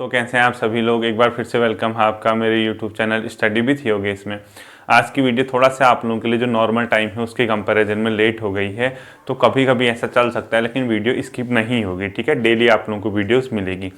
दोस्तों, कैसे हैं आप सभी लोग। एक बार फिर से वेलकम है आपका मेरे YouTube channel study with Yogesh में। आज की वीडियो थोड़ा सा आप लोगों के लिए जो नॉर्मल टाइम है उसके कंपैरिजन में लेट हो गई है, तो कभी कभी ऐसा चल सकता है, लेकिन वीडियो स्किप नहीं होगी। ठीक है, डेली आप लोगों को वीडियोस मिलेगी।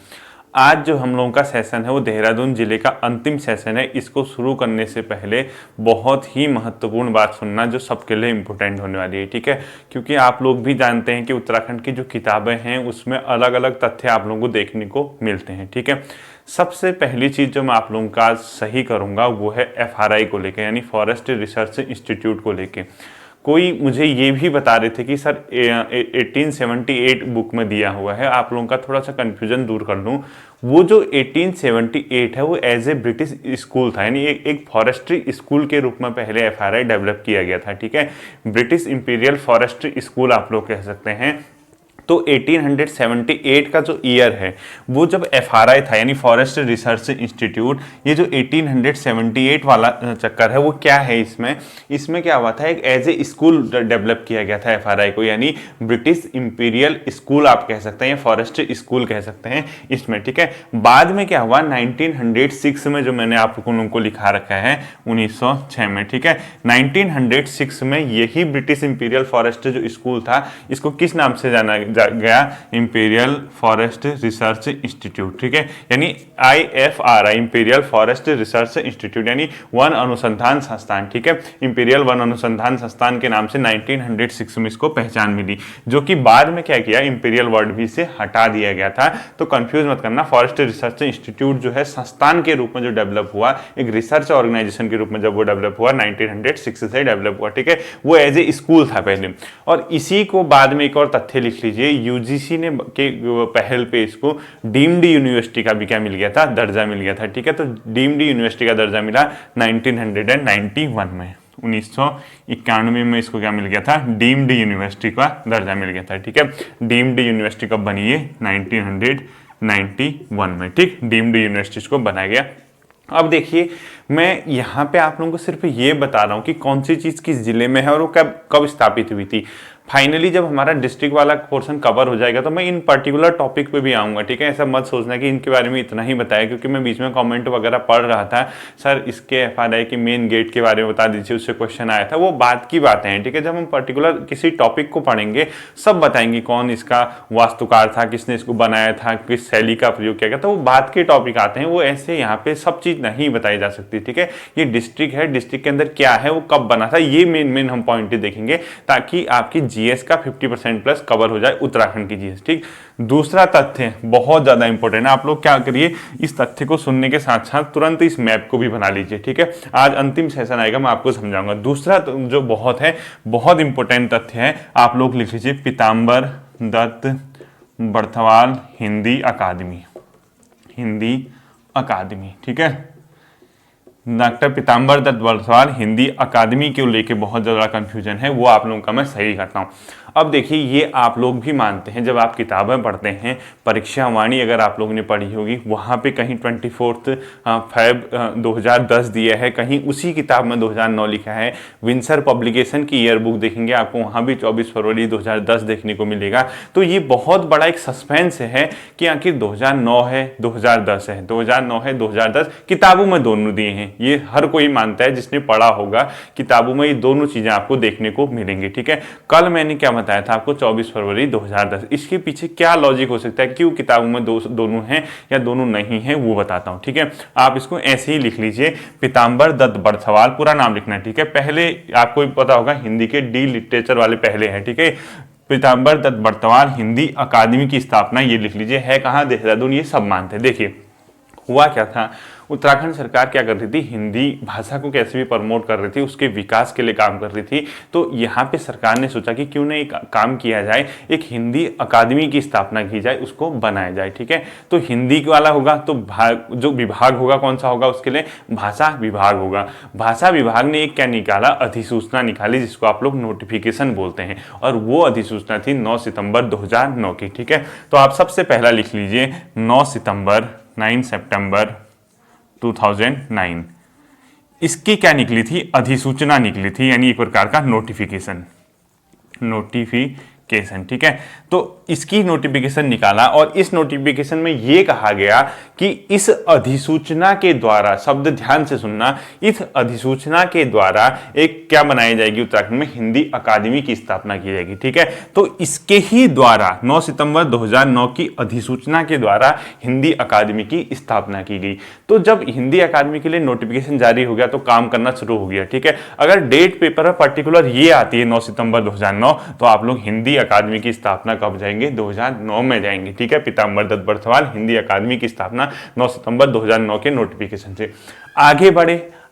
आज जो हम लोगों का सेशन है वो देहरादून जिले का अंतिम सेशन है। इसको शुरू करने से पहले बहुत ही महत्वपूर्ण बात सुनना जो सबके लिए इम्पोर्टेंट होने वाली है। ठीक है, क्योंकि आप लोग भी जानते हैं कि उत्तराखंड की जो किताबें हैं उसमें अलग अलग तथ्य आप लोगों को देखने को मिलते हैं। ठीक है, सबसे पहली चीज़ जो मैं आप लोगों का आज सही करूँगा वो है FRI को लेकर, यानी फॉरेस्ट रिसर्च इंस्टीट्यूट को लेकर। कोई मुझे ये भी बता रहे थे कि सर 1878 बुक में दिया हुआ है। आप लोगों का थोड़ा सा कन्फ्यूजन दूर कर लूँ, वो जो 1878 है वो एज ए ब्रिटिश स्कूल था, यानी एक फॉरेस्ट्री स्कूल के रूप में पहले FRI डेवलप किया गया था। ठीक है, ब्रिटिश इंपीरियल फॉरेस्ट्री स्कूल आप लोग कह सकते हैं। तो 1878 का जो ईयर है वो जब FRI था, यानी फॉरेस्ट रिसर्च इंस्टीट्यूट, ये जो 1878 वाला चक्कर है वो क्या है, इसमें क्या हुआ था, एक एज ए स्कूल डेवलप किया गया था FRI को, यानी ब्रिटिश इंपीरियल स्कूल आप कह सकते हैं, फॉरेस्ट स्कूल कह सकते हैं इसमें। ठीक है, बाद में क्या हुआ 1906 में, जो मैंने आप लोगों को लिखा रखा है 1906 में। ठीक है, 1906 में यही ब्रिटिश इंपीरियल फॉरेस्ट जो स्कूल था, इसको किस नाम से जाना गया, इंपीरियल फॉरेस्ट रिसर्च इंस्टीट्यूट। ठीक है, यानी IFRI, imperial forest research institute, यानी वन अनुसंधान संस्थान। ठीक है, इंपीरियल वन अनुसंधान संस्थान के नाम से 1906 में इसको पहचान मिली, जो कि बाद में क्या किया, इंपीरियल वर्ड भी से हटा दिया गया था। तो कंफ्यूज मत करना, फॉरेस्ट रिसर्च इंस्टीट्यूट जो है संस्थान के रूप में जो डेवलप हुआ, एक रिसर्च ऑर्गेनाइजेशन के रूप में जब वो डेवलप हुआ 1906 से डेवलप हुआ। ठीक है, वो एज ए स्कूल था पहले। और इसी को बाद में एक और तथ्य लिख लीजिए, UGC ने के पहल पे इसको डीम्ड यूनिवर्सिटी का भी क्या मिल गया था, दर्जा मिल गया था। ठीक है, तो डीम्ड यूनिवर्सिटी का दर्जा मिला 1991 में, 1991 में इसको क्या मिल गया था, डीम्ड यूनिवर्सिटी का दर्जा मिल गया था। ठीक है, डीम्ड यूनिवर्सिटी कब बनी है, 1991 में। ठीक, डीम्ड यूनिवर्सिटी को बनाया गया। अब देखिए, मैं यहाँ पे आप लोगों को सिर्फ ये बता रहा हूँ कि कौन सी चीज़ किस जिले में है और वो कब स्थापित हुई थी। फाइनली जब हमारा डिस्ट्रिक्ट वाला पोर्शन कवर हो जाएगा तो मैं इन पर्टिकुलर टॉपिक पे भी आऊँगा। ठीक है, ऐसा मत सोचना कि इनके बारे में इतना ही बताया, क्योंकि मैं बीच में कमेंट वगैरह पढ़ रहा था, सर इसके FRI के मेन गेट के बारे में बता दीजिए, उससे क्वेश्चन आया था। वो बात की बातें हैं। ठीक है, जब हम पर्टिकुलर किसी टॉपिक को पढ़ेंगे सब बताएंगे, कौन इसका वास्तुकार था, किसने इसको बनाया था, किस शैली का प्रयोग किया गया था, वो बात के टॉपिक आते हैं। वो ऐसे यहाँ पे सब चीज़ नहीं बताई जा सकती। ठीक है, ये डिस्ट्रिक्ट है, डिस्ट्रिक्ट के अंदर क्या है, वो कब बना था, ये मेन हम पॉइंट देखेंगे, ताकि आपकी GS का 50% प्लस कवर हो जाए, उत्तराखंड की GS। ठीक, दूसरा तथ्य बहुत ज्यादा इंपॉर्टेंट है। आप लोग क्या करिए, इस तथ्य को सुनने के साथ साथ तुरंत इस मैप को भी बना लीजिए। ठीक है, आज अंतिम सेशन आएगा, मैं आपको समझाऊंगा। दूसरा जो बहुत इंपॉर्टेंट तथ्य है, आप लोग लिख लीजिए, पीताम्बर दत्त बर्थवाल हिंदी अकादमी। ठीक है, डॉक्टर पीताम्बर दत्त बर्थवाल हिंदी अकादमी को लेके बहुत ज़्यादा कन्फ्यूजन है, वो आप लोगों का मैं सही करता हूँ। अब देखिए, ये आप लोग भी मानते हैं, जब आप किताबें पढ़ते हैं, परीक्षा वाणी अगर आप लोगों ने पढ़ी होगी, वहाँ पे कहीं 24 फेब 2010 दिया है, कहीं उसी किताब में 2009 लिखा है। विंसर पब्लिकेशन की ईयर बुक देखेंगे आपको, वहाँ भी 24 फरवरी 2010 देखने को मिलेगा। तो ये बहुत बड़ा एक सस्पेंस है कि आखिर 2009 है 2010 है, 2009 है 2010, किताबों में दोनों दिए हैं। ये हर कोई मानता है जिसने पढ़ा होगा, किताबों में ये दोनों चीजें आपको देखने को मिलेंगी। ठीक है, कल मैंने क्या बताया था आपको, 24 फरवरी 2010। इसके पीछे क्या लॉजिक हो सकता है, क्यों किताबों में दोनों हैं या दोनों नहीं हैं, वो बताता हूं। ठीक है, आप इसको ऐसे ही लिख लीजिए, पीताम्बर दत्त बर्थवाल, पूरा नाम लिखना है। ठीक है, पहले आपको पता होगा हिंदी के D लिटरेचर वाले पहले हैं। ठीक है, पीताम्बर दत्त बर्थवाल हिंदी अकादमी की स्थापना, ये लिख लीजिए, है कहाँ, देहरादून, ये सब मानते हैं। देखिए, हुआ क्या था, उत्तराखंड सरकार क्या कर रही थी, हिंदी भाषा को कैसे भी प्रमोट कर रही थी, उसके विकास के लिए काम कर रही थी। तो यहाँ पे सरकार ने सोचा कि क्यों ना एक काम किया जाए, एक हिंदी अकादमी की स्थापना की जाए, उसको बनाया जाए। ठीक है, तो हिंदी वाला होगा तो जो विभाग होगा कौन सा होगा, उसके लिए भाषा विभाग होगा। भाषा विभाग ने एक क्या निकाला, अधिसूचना निकाली, जिसको आप लोग नोटिफिकेशन बोलते हैं, और वो अधिसूचना थी 9 सितंबर 2009 की। ठीक है, तो आप सबसे पहला लिख लीजिए 9 सितंबर 2009। इसकी क्या निकली थी, अधिसूचना निकली थी, यानी एक प्रकार का नोटिफिकेशन। ठीक है, तो इसकी नोटिफिकेशन निकाला और इस नोटिफिकेशन में यह कहा गया कि इस अधिसूचना के द्वारा, शब्द ध्यान से सुनना, इस अधिसूचना के द्वारा एक क्या बनाई जाएगी, उत्तराखंड में हिंदी अकादमी की स्थापना की जाएगी। ठीक है, तो इसके ही द्वारा 9 सितंबर 2009 की अधिसूचना के द्वारा हिंदी अकादमी की स्थापना की गई। तो जब हिंदी अकादमी के लिए नोटिफिकेशन जारी हो गया तो काम करना शुरू हो गया। ठीक है, अगर डेट पेपर में पर्टिकुलर ये आती है 9 सितंबर 2009, तो आप लोग हिंदी अकादमी की स्थापना कब जाएंगे, 2009 में जाएंगे। ठीक है, पीताम्बर दत्त बर्थवाल हिंदी अकादमी की स्थापना 9 सितंबर 2009 के नोटिफिकेशन से।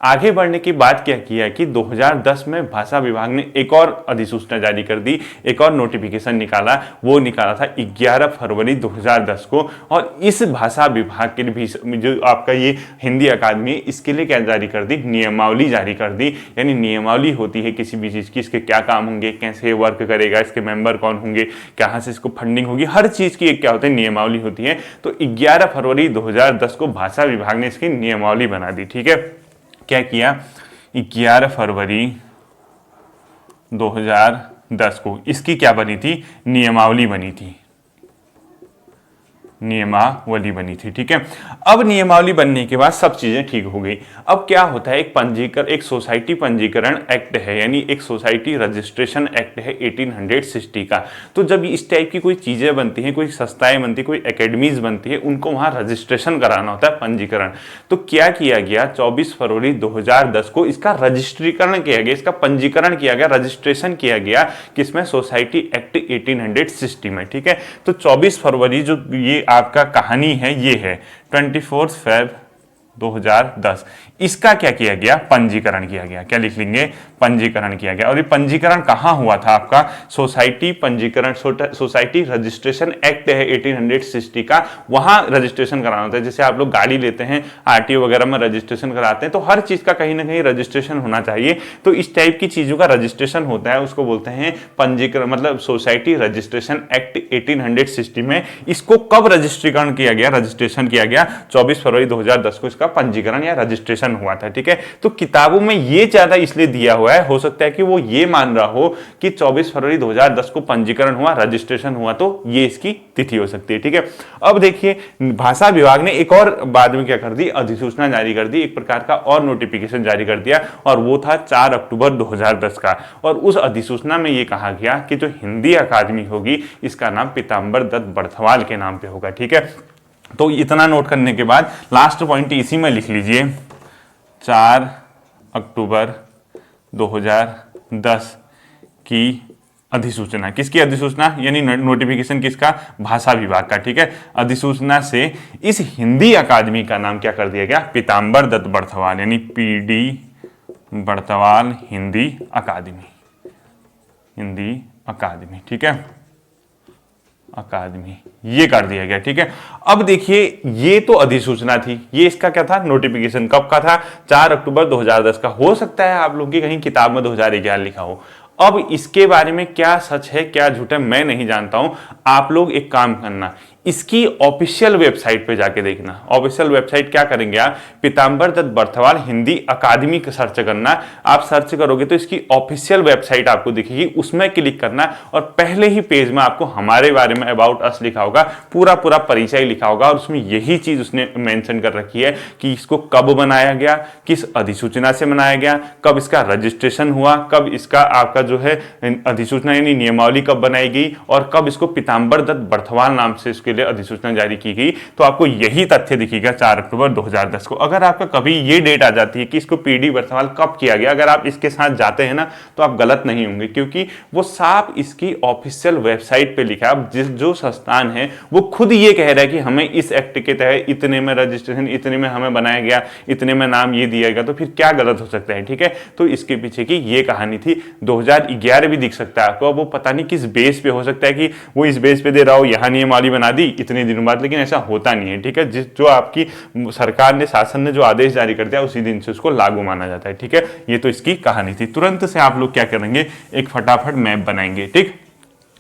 आगे बढ़ने की बात क्या किया कि 2010 में भाषा विभाग ने एक और अधिसूचना जारी कर दी, एक और नोटिफिकेशन निकाला। वो निकाला था 11 फरवरी 2010 को। और इस भाषा विभाग के लिए भी जो आपका ये हिंदी अकादमी, इसके लिए क्या जारी कर दी, नियमावली जारी कर दी। यानी नियमावली होती है किसी भी चीज़ की, इसके क्या काम होंगे, कैसे वर्क करेगा, इसके मेंबर कौन होंगे, कहाँ से इसको फंडिंग होगी, हर चीज़ की एक क्या होता है, नियमावली होती है। तो 11 फरवरी 2010 को भाषा विभाग ने इसकी नियमावली बना दी। ठीक है, क्या किया, 11 फरवरी 2010 को इसकी क्या बनी थी, नियमावली बनी थी, नियमावली बनी थी। ठीक है, अब नियमावली बनने के बाद सब चीजें ठीक हो गई। अब क्या होता है, एक सोसाइटी पंजीकरण एक्ट है, यानी एक सोसाइटी रजिस्ट्रेशन एक्ट है 1860 का। तो जब इस टाइप की कोई चीजें बनती हैं, कोई संस्थाएं बनती है, कोई एकेडमीज बनती है, उनको वहां रजिस्ट्रेशन कराना होता है, पंजीकरण। तो क्या किया गया, 24 फरवरी 2010 को इसका रजिस्ट्रीकरण किया गया, इसका पंजीकरण किया गया, रजिस्ट्रेशन किया गया किसमें, सोसाइटी एक्ट 1860 में। ठीक है, तो 24 फरवरी जो ये आपका कहानी है, ये है 24 फरवरी 2010, इसका क्या किया गया, पंजीकरण किया गया। क्या लिख लेंगे, पंजीकरण किया गया। और ये पंजीकरण कहां हुआ था आपका, सोसाइटी पंजीकरण, सोसाइटी रजिस्ट्रेशन एक्ट है 1860 का, वहां रजिस्ट्रेशन कराना होता है। जैसे आप लोग गाड़ी लेते हैं, आरटीओ वगैरह में रजिस्ट्रेशन कराते हैं, तो हर चीज का कहीं ना कहीं रजिस्ट्रेशन होना चाहिए। तो इस टाइप की चीजों का रजिस्ट्रेशन होता है, उसको बोलते हैं पंजीकरण, मतलब सोसाइटी रजिस्ट्रेशन एक्ट 1860 में। इसको कब रजिस्ट्रीकरण किया गया, रजिस्ट्रेशन किया गया, 24 फरवरी 2010 को इसका पंजीकरण या रजिस्ट्रेशन हुआ था। ठीक है, तो किताबों में ये ज्यादा इसलिए दिया हुआ है, हो सकता है कि वो ये मान रहा हो कि 24 फरवरी 2010 को पंजीकरण हुआ, रजिस्ट्रेशन हुआ, तो ये इसकी तिथि हो सकती है। ठीक है, अब देखिए भाषा विभाग ने एक और बाद में क्या कर दी, अधिसूचना जारी कर दी, एक प्रकार का और नोटिफिकेशन जारी कर दिया, और वो था 4 अक्टूबर 2010 का। और उस अधिसूचना में ये कहा गया कि जो हिंदी अकादमी होगी, इसका नाम पीताम्बर दत्त बर्थवाल के नाम पे होगा। ठीक है, तो इतना नोट करने के बाद लास्ट पॉइंट इसी में लिख लीजिए, 4 अक्टूबर 2010 की अधिसूचना। किसकी अधिसूचना, यानी नोटिफिकेशन किसका, भाषा विभाग का। ठीक है, अधिसूचना से इस हिंदी अकादमी का नाम क्या कर दिया गया, पीताम्बर दत्त बर्थवाल, यानी पीडी बर्थवाल हिंदी अकादमी, हिंदी अकादमी। ठीक है, अकादमी, ये कर दिया गया। ठीक है, अब देखिए ये तो अधिसूचना थी, ये इसका क्या था, नोटिफिकेशन कब का था, 4 अक्टूबर 2010 का। हो सकता है आप लोगों की कहीं किताब में 2011 लिखा हो। अब इसके बारे में क्या सच है क्या झूठ है मैं नहीं जानता हूं। आप लोग एक काम करना, इसकी ऑफिशियल वेबसाइट पे जाके देखना। ऑफिशियल वेबसाइट क्या करेंगे आप, पीताम्बर दत्त बर्थवाल हिंदी अकादमी का सर्च करना। आप सर्च करोगे तो इसकी ऑफिशियल वेबसाइट आपको दिखेगी, उसमें क्लिक करना और पहले ही पेज में आपको हमारे बारे में अबाउट अस लिखा होगा, पूरा परिचय लिखा होगा, और उसमें यही चीज उसने मेंशन कर रखी है कि इसको कब बनाया गया, किस अधिसूचना से बनाया गया, कब इसका रजिस्ट्रेशन हुआ, कब इसका आपका जो है अधिसूचना यानी नियमावली कब बनाई गई, और कब इसको पीताम्बर दत्त बर्थवाल नाम से इसके लिए अधिसूचना जारी की गई। तो आपको यही तथ्य दिखेगा 4 अक्टूबर 2010 को। अगर आपका कभी ये डेट आ जाती है कि इसको पीडी बर्थवाल कब किया गया, अगर आप इसके साथ जाते हैं ना, तो आप गलत नहीं होंगे, क्योंकि वो साफ इसकी ऑफिशियल वेबसाइट पे लिखा है। जो संस्थान है वो खुद ये कह रहा है कि हमें इस एक्ट के तहत इतने में रजिस्ट्रेशन, इतने में हमें बनाया गया, इतने में नाम ये दिया गया, तो फिर क्या गलत हो सकता है। ठीक है, तो इसके पीछे की ये कहानी थी। 2011 भी दिख सकता है आपको, अब वो पता नहीं किस बेस पे, हो सकता है कि वो इस बेस पे दे रहा हो, यहाँ नियमावली बना दी इतने दिनों बाद, लेकिन ऐसा होता नहीं है। ठीक है, जो आपकी सरकार ने, शासन ने जो आदेश जारी कर दिया उसी दिन से उसको लागू माना जाता है। ठीक है, ये तो इसकी कहानी थी। तुरंत से आप लोग क्या करेंगे, एक फटाफट मैप बनाएंगे। ठीक,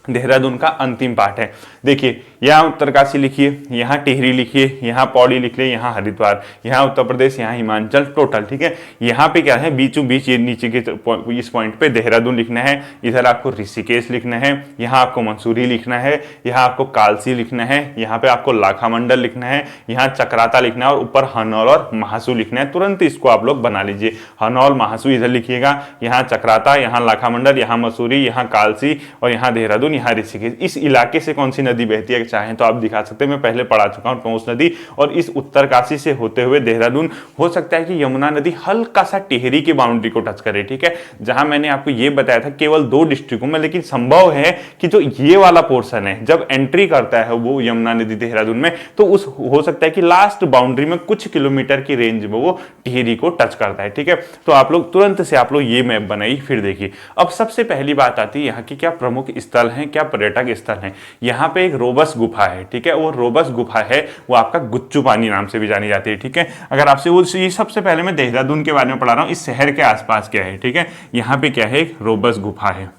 देहरादून का अंतिम पार्ट है। देखिए यहाँ उत्तरकाशी लिखिए, यहाँ टिहरी लिखिए, यहाँ पौड़ी लिख लिए, यहाँ हरिद्वार, यहाँ उत्तर प्रदेश, यहाँ हिमाचल, टोटल। ठीक है, यहाँ पे क्या है, बीचों बीच ये नीचे के इस पॉइंट पे देहरादून लिखना है, इधर आपको ऋषिकेश लिखना है, यहाँ आपको मंसूरी लिखना है, यहाँ आपको कालसी लिखना है, यहाँ पे आपको लाखामंडल लिखना है, यहाँ चक्राता लिखना है और ऊपर हनौल और महासू लिखना है। तुरंत इसको आप लोग बना लीजिए, हनौल महासू इधर लिखिएगा, यहाँ चक्राता, यहाँ लाखामंडल, यहाँ मसूरी, यहाँ कालसी और यहाँ देहरादून, यहाँ ऋषिकेश। इस इलाके से कौन सी नदी बहती है चाहें तो आप दिखा सकते हैं, मैं पहले पढ़ा चुका हूँ टोंस नदी। और इस उत्तरकाशी से होते हुए देहरादून, हो सकता है कि यमुना नदी हल्का सा टिहरी की बाउंड्री को टच करे। ठीक है, जहां मैंने आपको ये बताया था केवल 2 डिस्ट्रिक्टों में, लेकिन संभव है कि जो ये वाला पोर्शन है जब एंट्री करता है वो यमुना नदी देहरादून में, तो उस हो सकता है कि लास्ट बाउंड्री में कुछ किलोमीटर की रेंज में वो टिहरी को टच करता है। ठीक है, तो आप लोग तुरंत से आप लोग ये मैप बनाइए। फिर देखिए, अब सबसे पहली बात आती है यहाँ की क्या प्रमुख स्थल है, क्या पर्यटक स्थल है। यहाँ पे एक रोबस गुफा है। ठीक है, वो रोबस गुफा है, वो आपका गुच्चू पानी नाम से भी जानी जाती है। ठीक है, अगर आपसे वो ये सबसे पहले मैं देहरादून के बारे में पढ़ा रहा हूँ, इस शहर के आसपास क्या है। ठीक है, यहाँ पे क्या है, एक रोबस गुफा है,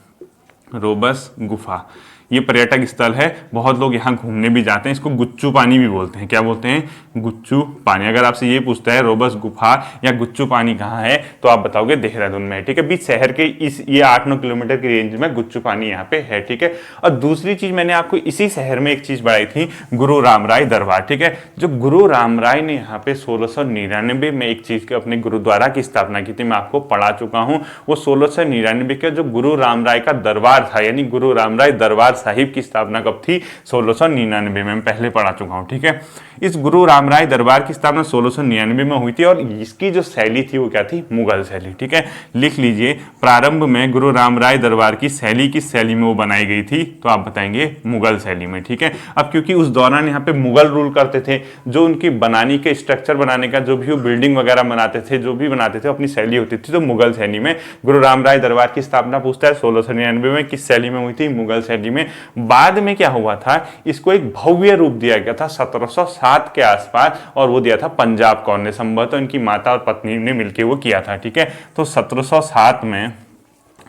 रोबस गुफा, ये पर्यटक स्थल है, बहुत लोग यहाँ घूमने भी जाते हैं। इसको गुच्चू पानी भी बोलते हैं। क्या बोलते हैं, गुच्चू पानी। अगर आपसे ये पूछता है रोबस गुफा या गुच्चू पानी कहाँ है, तो आप बताओगे देहरादून में। ठीक है, बीच शहर के इस ये 8-9 किलोमीटर की रेंज में गुच्चू पानी यहाँ पे है। ठीक है, और दूसरी चीज मैंने आपको इसी शहर में एक चीज बढ़ाई थी, गुरु रामराय दरबार। ठीक है, जो गुरु रामराय ने यहाँ पे 1699 में एक चीज के अपने गुरुद्वारा की स्थापना की थी, मैं आपको पढ़ा चुका हूँ। वो 1699 का जो गुरु रामराय का दरबार था, यानी गुरु रामराय दरबार साहिब की स्थापना कब थी, 1699 में, पहले पढ़ा चुका हूं। ठीक है, इस गुरु रामराय दरबार की स्थापना 1699 में हुई थी और इसकी जो शैली थी वो क्या थी, मुगल शैली। ठीक है, लिख लीजिए, प्रारंभ में गुरु रामराय दरबार की शैली किस शैली में वो बनाई गई थी, तो आप बताएंगे मुगल शैली में। ठीक है, अब क्योंकि उस दौरान यहाँ पे मुगल रूल करते थे, जो उनकी बनाने के स्ट्रक्चर बनाने का जो भी बिल्डिंग वगैरह बनाते थे, जो भी बनाते थे, अपनी शैली होती थी, तो मुगल शैली में गुरु रामराय दरबार की स्थापना पूछता है 1699 में, किस शैली में हुई थी, मुगल शैली में। बाद में क्या हुआ था, इसको एक भव्य रूप दिया गया था 1707 के आसपास, और वो दिया था पंजाब कौर ने, संभवतः इनकी माता और पत्नी ने मिलकर वो किया था। ठीक है, तो 1707 में,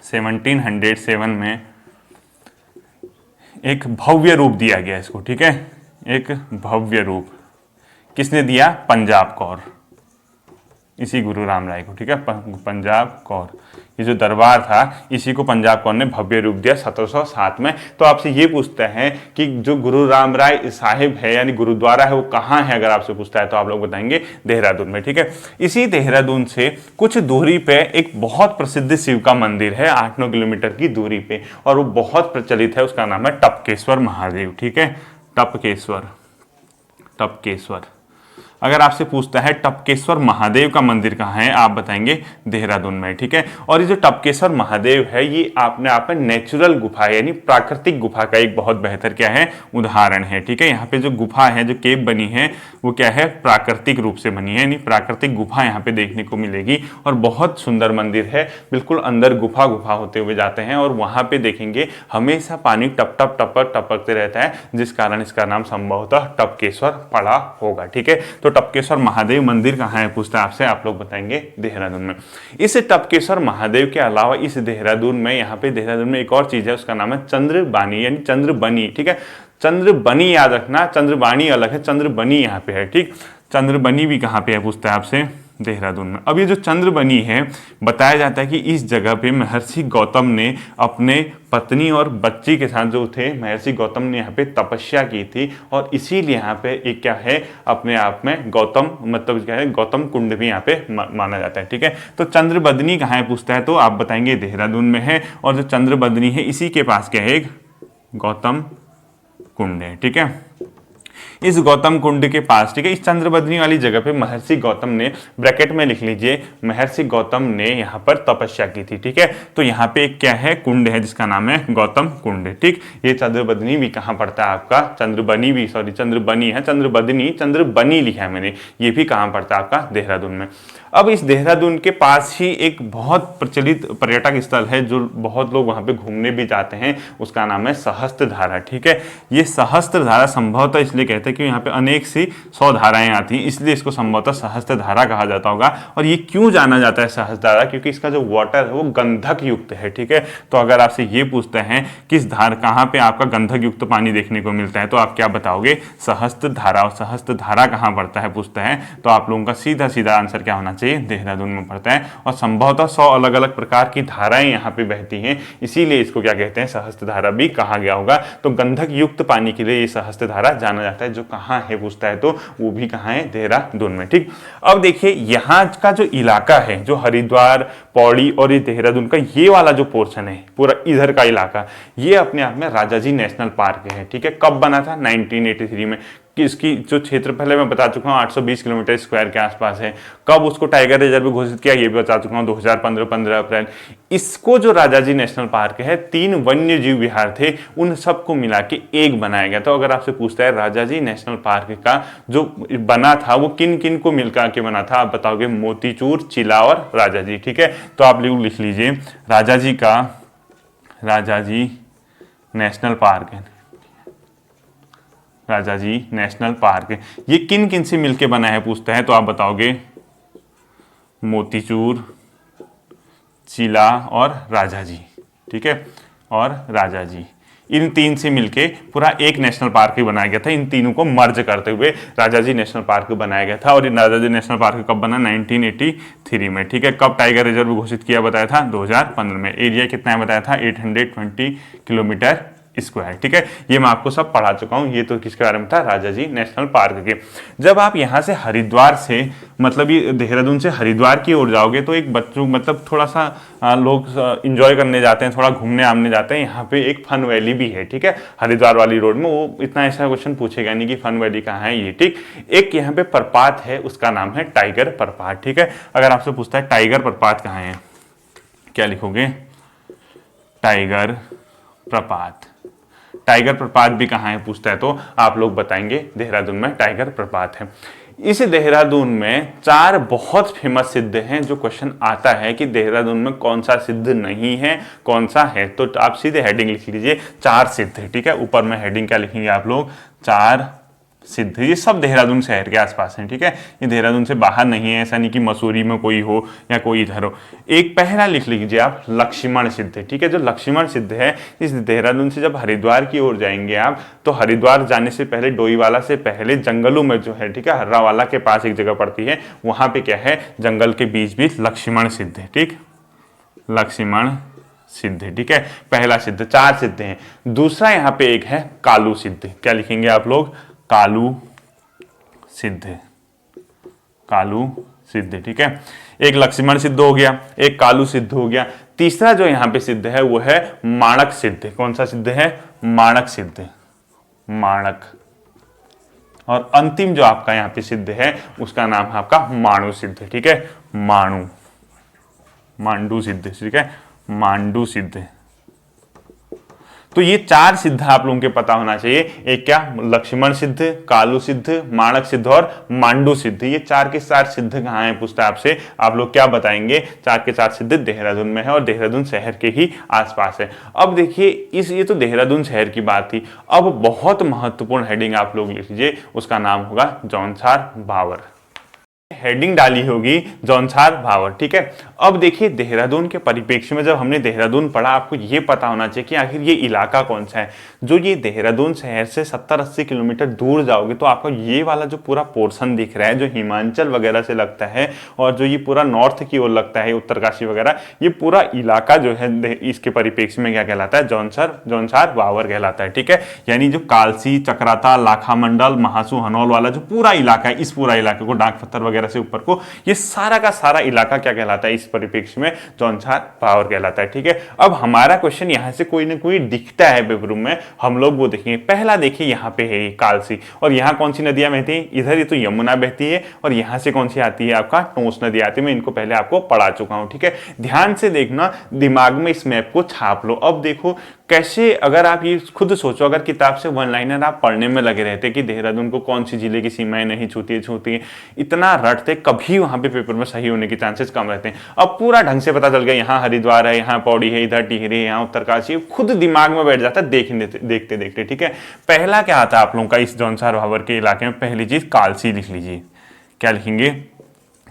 1707 में एक भव्य रूप दिया गया इसको। ठीक है, एक भव्य रूप किसने दिया, पंजाब कौर, इसी गुरु रामराय को। ठीक है, पंजाब कौर, ये जो दरबार था इसी को पंजाब कौर ने भव्य रूप दिया 1707 में। तो आपसे ये पूछता है कि जो गुरु रामराय साहिब है यानी गुरुद्वारा है वो कहाँ है, अगर आपसे पूछता है तो आप लोग बताएंगे देहरादून में। ठीक है, इसी देहरादून से कुछ दूरी पे एक बहुत प्रसिद्ध शिव का मंदिर है, 8-9 किलोमीटर की दूरी पे, और वो बहुत प्रचलित है, उसका नाम है टपकेश्वर महादेव। ठीक है, टपकेश्वर, टपकेश्वर। अगर आपसे पूछता है टपकेश्वर महादेव का मंदिर कहाँ है, आप बताएंगे देहरादून में। ठीक है, और ये जो टपकेश्वर महादेव है ये अपने आप में नेचुरल गुफा है, यानी प्राकृतिक गुफा का एक बहुत बेहतर क्या है, उदाहरण है। ठीक है, यहाँ पे जो गुफा है, जो केव बनी है, वो क्या है, प्राकृतिक रूप से बनी है, यानी प्राकृतिक गुफा यहाँ पे देखने को मिलेगी। और बहुत सुंदर मंदिर है, बिल्कुल अंदर गुफा गुफा होते हुए जाते हैं, और वहां पे देखेंगे हमेशा पानी टप टप टपकते रहता है, जिस कारण इसका नाम संभवतः टपकेश्वर पड़ा होगा। ठीक है, तो टपकेश्वर महादेव मंदिर कहाँ है पूछता है आपसे, आप लोग बताएंगे देहरादून में। इस टपकेश्वर महादेव के अलावा इस देहरादून में, यहाँ पे देहरादून में एक और चीज है, उसका नाम है चंद्रबानी, यानी चंद्रबनी। ठीक है, चंद्रबनी याद रखना, चंद्रबानी अलग है, चंद्रबनी यहाँ पे है। ठीक, चंद्रबनी भी कहाँ पे है पूछता है आपसे, देहरादून में। अब ये जो चंद्रबनी है, बताया जाता है कि इस जगह पे महर्षि गौतम ने अपने पत्नी और बच्ची के साथ जो थे, महर्षि गौतम ने यहाँ पे तपस्या की थी, और इसीलिए यहाँ पे एक क्या है, अपने आप में गौतम मतलब क्या है, गौतम कुंड भी यहाँ पे माना जाता है। ठीक है, तो चंद्रबदनी कहाँ है पूछता है तो आप बताएंगे देहरादून में है, और जो चंद्रबदनी है इसी के पास क्या है, एक गौतम कुंड है। ठीक है, इस गौतम कुंड के पास, ठीक है, इस चंद्रबदनी वाली जगह पे महर्षि गौतम ने, ब्रैकेट में लिख लीजिए, महर्षि गौतम ने यहाँ पर तपस्या की थी। ठीक है, तो यहाँ पे एक क्या है, कुंड है जिसका नाम है गौतम कुंड। ठीक, ये चंद्रबदनी भी कहाँ पड़ता है आपका, चंद्रबनी भी, सॉरी चंद्रबनी है, चंद्रबदनी, चंद्रबनी लिखा है मैंने, ये भी कहाँ पड़ता है आपका, देहरादून में। अब इस देहरादून के पास ही एक बहुत प्रचलित पर्यटक स्थल है जो बहुत लोग वहां पे घूमने भी जाते हैं, उसका नाम है सहस्त्रधारा। ठीक है, ये सहस्त्रधारा संभवतः इसलिए कहते हैं कि यहाँ पे अनेक सी 100 धाराएं आती हैं, इसलिए इसको संभवतः सहस्त्रधारा कहा जाता होगा। और ये क्यों जाना जाता है सहस्त्रधारा, क्योंकि इसका जो वाटर है वो गंधक युक्त है। ठीक है, तो अगर आपसे ये पूछते हैं किस धार कहाँ पे आपका गंधक युक्त पानी देखने को मिलता है, तो आप क्या बताओगे, सहस्त्रधारा। और सहस्त्रधारा कहाँ पड़ता है पूछते हैं, तो आप लोगों का सीधा सीधा आंसर क्या होना चाहिए, देहरादून में पड़ता है। और संभवतः 100 अलग अलग प्रकार की धाराएं यहाँ पे बहती हैं, इसीलिए इसको क्या कहते हैं, सहस्त्रधारा भी कहा गया होगा। तो गंधक युक्त पानी के लिए ये सहस्त्रधारा जाना जाता है। जो कहाँ है पूछता है, तो वो भी कहाँ है, देहरादून में। ठीक, अब देखिए यहाँ का जो इलाका है, जो हरिद्वार, पौड़ी और ये देहरादून का ये वाला जो पोर्शन है, पूरा इधर का इलाका, ये अपने आप में राजाजी नेशनल पार्क है। ठीक है, कब बना था, 1983 में। कि इसकी जो क्षेत्र पहले मैं बता चुका हूँ 820 किलोमीटर स्क्वायर के आसपास है। कब उसको टाइगर रिजर्व घोषित किया ये भी बता चुका हूँ, 2015 15 अप्रैल। इसको जो राजाजी नेशनल पार्क है, 3 वन्य जीव विहार थे, उन सबको मिला के एक बनाया गया। तो अगर आपसे पूछता है राजाजी नेशनल पार्क का जो बना था वो किन किन को मिलकर के बना था, आप बताओगे मोतीचूर, चिला और राजाजी। ठीक है, तो आप लिख लीजिए राजाजी का, राजाजी नेशनल पार्क है, राजाजी नेशनल पार्क ये किन किन से मिलके बना है पूछता है, तो आप बताओगे मोतीचूर, चिला और राजाजी। ठीक है, और राजाजी, इन 3 से मिलके पूरा एक नेशनल पार्क ही बनाया गया था। इन तीनों को मर्ज करते हुए राजाजी नेशनल पार्क बनाया गया था। और राजाजी नेशनल पार्क कब बना, 1983 में। ठीक है, कब टाइगर रिजर्व घोषित किया बताया था, 2015 में। एरिया कितना है बताया था, 820 किलोमीटर स्क्वायर। ठीक है, ये मैं आपको सब पढ़ा चुका हूँ। ये तो किसके बारे में था, राजाजी नेशनल पार्क के। जब आप यहाँ से हरिद्वार से, मतलब ये देहरादून से हरिद्वार की ओर जाओगे, तो एक बच्चों मतलब थोड़ा सा लोग इंजॉय करने जाते हैं, थोड़ा घूमने आमने जाते हैं। यहाँ पे एक फन वैली भी है। ठीक है, हरिद्वार वाली रोड में। वो इतना ऐसा क्वेश्चन पूछेगा नहीं कि फन वैली कहाँ है ये। ठीक, एक यहाँ पे प्रपात है, उसका नाम है टाइगर प्रपात। ठीक है, अगर आपसे पूछता है टाइगर प्रपात कहाँ है, क्या लिखोगे, टाइगर प्रपात। टाइगर प्रपात भी कहाँ है पूछता है, तो आप लोग बताएंगे देहरादून में टाइगर प्रपात है। इस देहरादून में 4 बहुत फेमस सिद्ध हैं। जो क्वेश्चन आता है कि देहरादून में कौन सा सिद्ध नहीं है, कौन सा है, तो आप सीधे हेडिंग लिख लीजिए 4 सिद्ध। ठीक है, ऊपर में हेडिंग क्या लिखेंगे आप लोग, 4 सिद्ध। ये सब देहरादून शहर के आसपास हैं। ठीक है, ये देहरादून से बाहर नहीं है, ऐसा नहीं कि मसूरी में कोई हो या कोई इधर हो। एक पहला लिख लीजिए आप, लक्ष्मण सिद्ध। ठीक है, जो लक्ष्मण सिद्ध है, इस देहरादून से जब हरिद्वार की ओर जाएंगे आप, तो हरिद्वार जाने से पहले, डोईवाला से पहले जंगलों में जो है, ठीक है, हर्रावाला के पास एक जगह पड़ती है, वहां पे क्या है, जंगल के बीच बीच लक्ष्मण सिद्ध है। ठीक, लक्ष्मण सिद्ध। ठीक है, पहला सिद्ध। 4 सिद्ध हैं। दूसरा यहाँ पे एक है कालू सिद्ध। क्या लिखेंगे आप लोग, कालू सिद्ध, कालू सिद्ध। ठीक है, एक लक्ष्मण सिद्ध हो गया, एक कालू सिद्ध हो गया। तीसरा जो यहां पे सिद्ध है वो है माणक सिद्ध। कौन सा सिद्ध है, माणक सिद्ध, माणक। और अंतिम जो आपका यहां पे सिद्ध है उसका नाम है आपका माणु सिद्ध। ठीक है, माणु, मांडू सिद्ध। ठीक है, मांडू सिद्ध। तो ये 4 सिद्ध आप लोगों के पता होना चाहिए। एक क्या, लक्ष्मण सिद्ध, कालू सिद्ध, माणक सिद्ध और मांडू सिद्ध। ये 4 के 4 सिद्ध कहाँ हैं पूछता है आपसे, आप लोग क्या बताएंगे, 4 के 4 सिद्ध देहरादून में है और देहरादून शहर के ही आसपास है। अब देखिए ये तो देहरादून शहर की बात थी। अब बहुत महत्वपूर्ण हेडिंग आप लोग लिख लीजिए, उसका नाम होगा जौनसार भावर। हेडिंग डाली होगी जौनसार भावर। ठीक है, अब देखिए देहरादून के परिप्रेक्ष्य में जब हमने देहरादून पढ़ा, आपको ये पता होना चाहिए कि आखिर ये इलाका कौन सा है। जो ये देहरादून शहर से 70-80 किलोमीटर दूर जाओगे तो आपको ये वाला जो पूरा पोर्शन दिख रहा है, जो हिमाचल वगैरह से लगता है और जो ये पूरा नॉर्थ की ओर लगता है, उत्तरकाशी वगैरह, ये पूरा इलाका जो है इसके परिप्रेक्ष्य में क्या कहलाता है, जौनसार भावर कहलाता है। ठीक है, यानी जो कालसी, चक्राता, लाखा मंडल, महासू, हनौल वाला जो पूरा इलाका है, इस पूरा इलाके को, डाक पत्थर वगैरह से ऊपर को, ये सारा का सारा इलाका क्या कहलाता है इस परिप्रेक्ष्य में, जौनसार भावर कहलाता है। ठीक है, अब हमारा क्वेश्चन यहां से कोई ना कोई दिखता है पेपर में, हम लोग वो देखेंगे। पहला देखिए यहाँ पे है कालसी, और यहाँ कौन सी नदियां बहती हैं, इधर ये तो यमुना बहती है, और यहाँ से कौन सी आती है, आपका टोंस नदी आती है। मैं इनको पहले आपको पढ़ा चुका हूं। ठीक है, ध्यान से देखना, दिमाग में इस मैप को छाप लो। अब देखो कैसे, अगर आप ये खुद सोचो, अगर किताब से वन लाइनर आप पढ़ने में लगे रहते कि देहरादून को कौन सी जिले की सीमाएं नहीं छूती है, इतना रटते, कभी वहां पे पेपर में सही होने के चांसेस कम रहते हैं। अब पूरा ढंग से पता चल गया, यहाँ हरिद्वार है, यहाँ पौड़ी है, इधर टिहरी है, यहाँ उत्तरकाशी, खुद दिमाग में बैठ जाता है देखते देखते। ठीक है, पहला क्या आता है आप लोगों का इस जौनसार भावर के इलाके में? पहली चीज कालसी लिख लीजिए। क्या लिखेंगे?